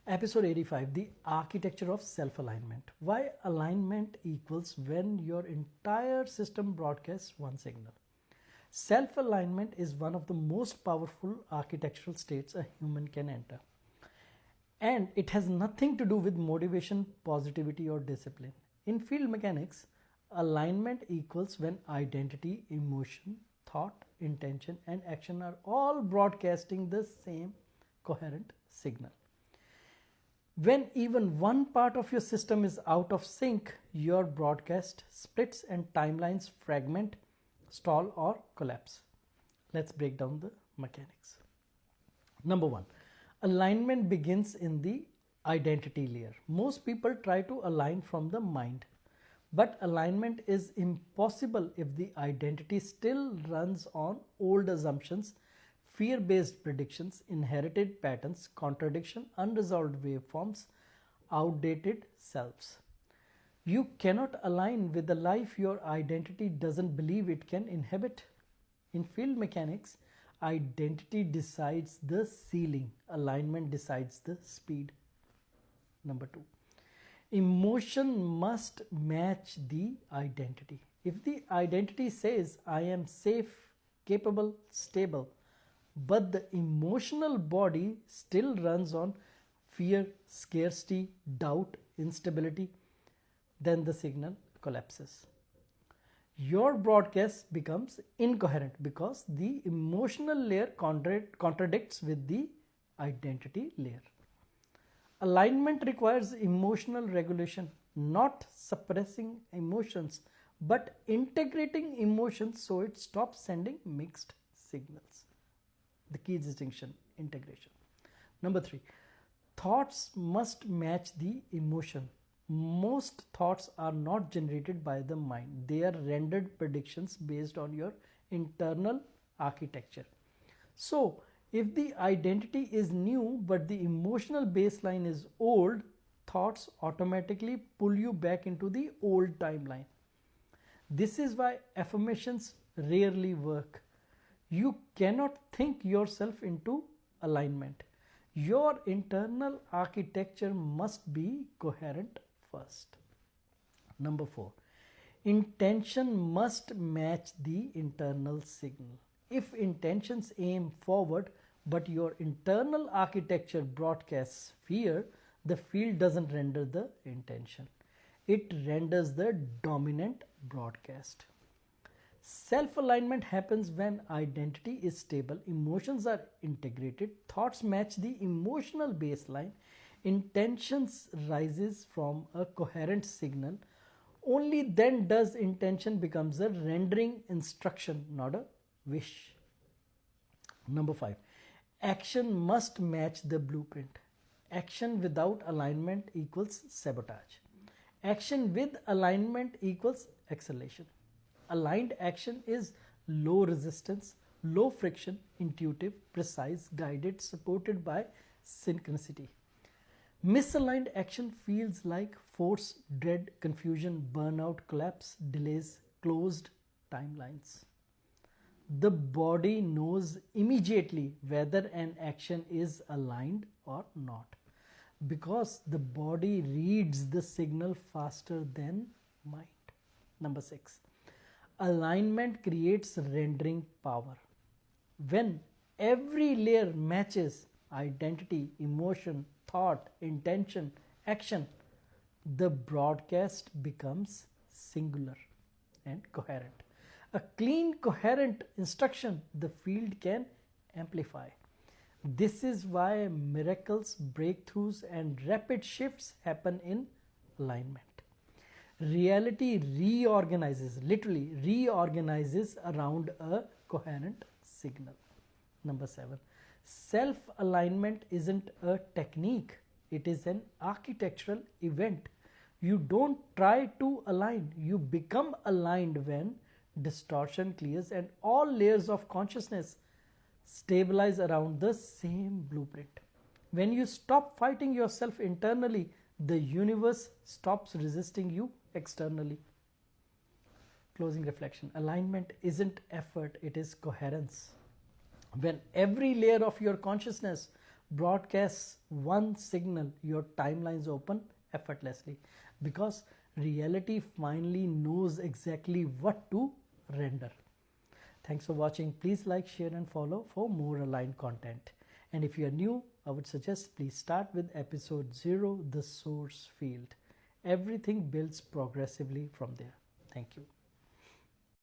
Episode 85, the architecture of self-alignment. Why alignment equals when your entire system broadcasts one signal. Self-alignment is one of the most powerful architectural states a human can enter. And it has nothing to do with motivation, positivity, or discipline. In field mechanics, alignment equals when identity, emotion, thought, intention, and action are all broadcasting the same coherent signal. When even one part of your system is out of sync, your broadcast splits and timelines fragment, stall, or collapse. Let's break down the mechanics. Number one, alignment begins in the identity layer. Most people try to align from the mind, but alignment is impossible if the identity still runs on old assumptions, fear-based predictions, inherited patterns, contradiction, unresolved waveforms, outdated selves. You cannot align with the life your identity doesn't believe it can inhabit. In field mechanics, identity decides the ceiling, alignment decides the speed. Number two, emotion must match the identity. If the identity says, I am safe, capable, stable, but the emotional body still runs on fear, scarcity, doubt, instability, then the signal collapses. Your broadcast becomes incoherent because the emotional layer contradicts with the identity layer. Alignment requires emotional regulation, not suppressing emotions, but integrating emotions so it stops sending mixed signals. The key distinction, integration. Number three, thoughts must match the emotion. Most thoughts are not generated by the mind. They are rendered predictions based on your internal architecture. So, if the identity is new but the emotional baseline is old, thoughts automatically pull you back into the old timeline. This is why affirmations rarely work. You cannot think yourself into alignment. Your internal architecture must be coherent first. Number four, intention must match the internal signal. If intentions aim forward but your internal architecture broadcasts fear, the field doesn't render the intention. It renders the dominant broadcast. Self-alignment happens when identity is stable, emotions are integrated, thoughts match the emotional baseline, intentions rises from a coherent signal. Only then does intention becomes a rendering instruction, not a wish. Number five, action must match the blueprint. Action without alignment equals sabotage. Action with alignment equals acceleration. Aligned action is low resistance, low friction, intuitive, precise, guided, supported by synchronicity. Misaligned action feels like force, dread, confusion, burnout, collapse, delays, closed timelines. The body knows immediately whether an action is aligned or not because the body reads the signal faster than mind. Number six, alignment creates rendering power. When every layer matches identity, emotion, thought, intention, action, the broadcast becomes singular and coherent. A clean, coherent instruction the field can amplify. This is why miracles, breakthroughs, and rapid shifts happen in alignment. Reality reorganizes, literally reorganizes around a coherent signal. Number seven, self-alignment isn't a technique, it is an architectural event. You don't try to align, you become aligned when distortion clears and all layers of consciousness stabilize around the same blueprint. When you stop fighting yourself internally, the universe stops resisting you externally. Closing reflection. Alignment isn't effort, it is coherence. When every layer of your consciousness broadcasts one signal, your timelines open effortlessly because reality finally knows exactly what to render. Thanks for watching. Please like, share and follow for more aligned content. And if you are new, I would suggest please start with episode 0, the source field. Everything builds progressively from there. Thank you.